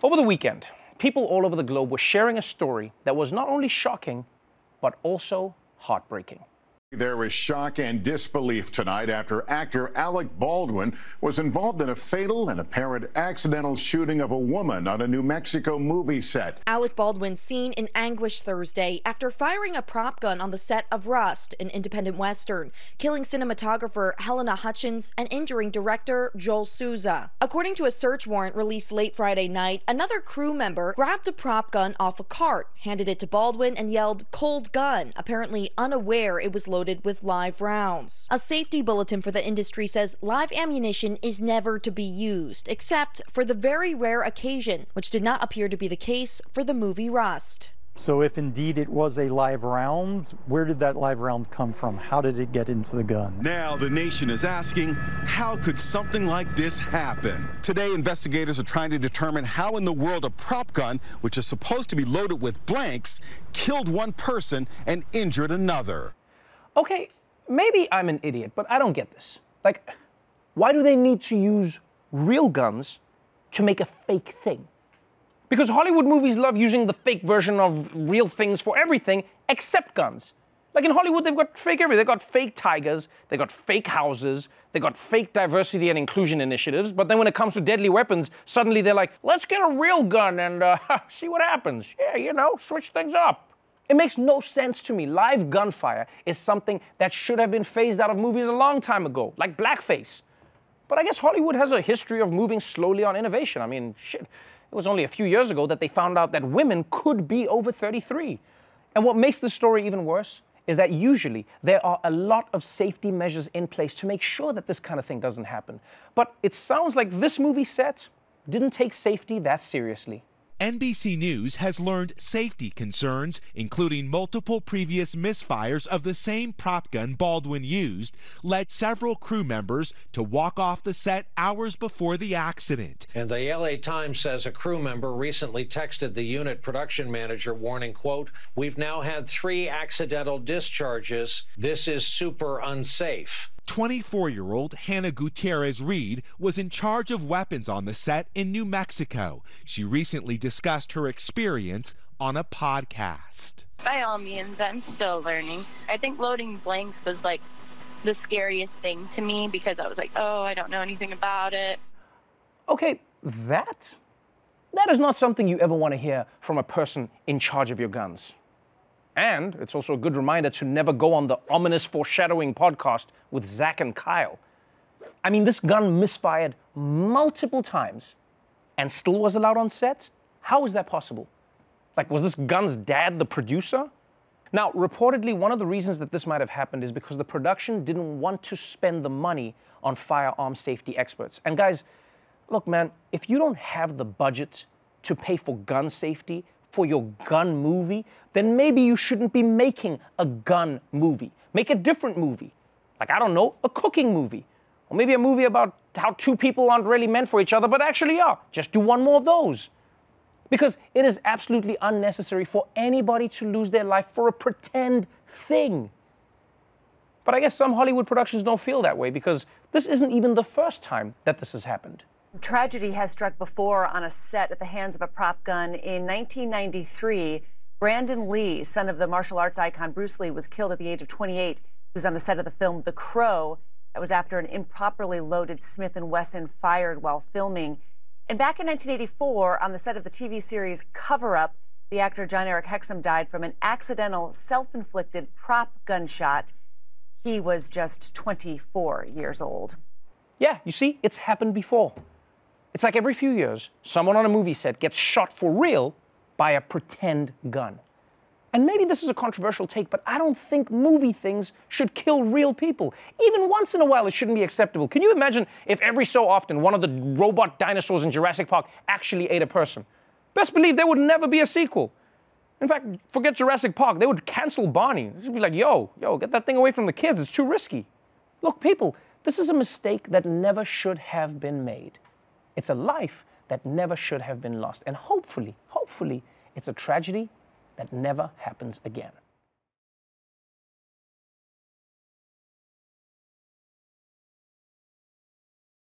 Over the weekend, people all over the globe were sharing a story that was not only shocking, but also heartbreaking. There was shock and disbelief tonight after actor Alec Baldwin was involved in a fatal and apparent accidental shooting of a woman on a New Mexico movie set. Alec Baldwin seen in anguish Thursday after firing a prop gun on the set of Rust, an independent Western, killing cinematographer Helena Hutchins and injuring director Joel Souza. According to a search warrant released late Friday night, another crew member grabbed a prop gun off a cart, handed it to Baldwin, and yelled, "Cold gun," apparently unaware it was loaded with live rounds. A safety bulletin for the industry says live ammunition is never to be used, except for the very rare occasion, which did not appear to be the case for the movie Rust. So if indeed it was a live round, where did that live round come from? How did it get into the gun? Now the nation is asking, how could something like this happen? Today, investigators are trying to determine how in the world a prop gun, which is supposed to be loaded with blanks, killed one person and injured another. Okay, maybe I'm an idiot, but I don't get this. Like, why do they need to use real guns to make a fake thing? Because Hollywood movies love using the fake version of real things for everything except guns. Like in Hollywood, they've got fake everything. They've got fake tigers, they've got fake houses, they've got fake diversity and inclusion initiatives, but then when it comes to deadly weapons, suddenly they're like, let's get a real gun and see what happens. Yeah, you know, switch things up. It makes no sense to me. Live gunfire is something that should have been phased out of movies a long time ago, like blackface. But I guess Hollywood has a history of moving slowly on innovation. I mean, shit, it was only a few years ago that they found out that women could be over 33. And what makes the story even worse is that usually there are a lot of safety measures in place to make sure that this kind of thing doesn't happen. But it sounds like this movie set didn't take safety that seriously. NBC News has learned safety concerns, including multiple previous misfires of the same prop gun Baldwin used, led several crew members to walk off the set hours before the accident. And the LA Times says a crew member recently texted the unit production manager warning, quote, "We've now had 3 accidental discharges. This is super unsafe." 24-year-old Hannah Gutierrez Reed was in charge of weapons on the set in New Mexico. She recently discussed her experience on a podcast. By all means, I'm still learning. I think loading blanks was like the scariest thing to me because I was like, oh, I don't know anything about it. Okay, that is not something you ever want to hear from a person in charge of your guns. And it's also a good reminder to never go on the ominous foreshadowing podcast with Zach and Kyle. I mean, this gun misfired multiple times and still was allowed on set? How is that possible? Like, was this gun's dad the producer? Now, reportedly, one of the reasons that this might have happened is because the production didn't want to spend the money on firearm safety experts. And guys, look, man, if you don't have the budget to pay for gun safety for your gun movie, then maybe you shouldn't be making a gun movie. Make a different movie. Like, I don't know, a cooking movie. Or maybe a movie about how 2 people aren't really meant for each other, but actually are. Just do one more of those. Because it is absolutely unnecessary for anybody to lose their life for a pretend thing. But I guess some Hollywood productions don't feel that way because this isn't even the first time that this has happened. Tragedy has struck before on a set at the hands of a prop gun. In 1993, Brandon Lee, son of the martial arts icon Bruce Lee, was killed at the age of 28. He was on the set of the film The Crow. That was after an improperly loaded Smith & Wesson fired while filming. And back in 1984, on the set of the TV series Cover Up, the actor John Eric Hexum died from an accidental self-inflicted prop gunshot. He was just 24 years old. Yeah, you see, it's happened before. It's like every few years, someone on a movie set gets shot for real by a pretend gun. And maybe this is a controversial take, but I don't think movie things should kill real people. Even once in a while, it shouldn't be acceptable. Can you imagine if every so often one of the robot dinosaurs in Jurassic Park actually ate a person? Best believe there would never be a sequel. In fact, forget Jurassic Park. They would cancel Barney. It would be like, yo, get that thing away from the kids. It's too risky. Look, people, this is a mistake that never should have been made. It's a life that never should have been lost. And hopefully, it's a tragedy that never happens again.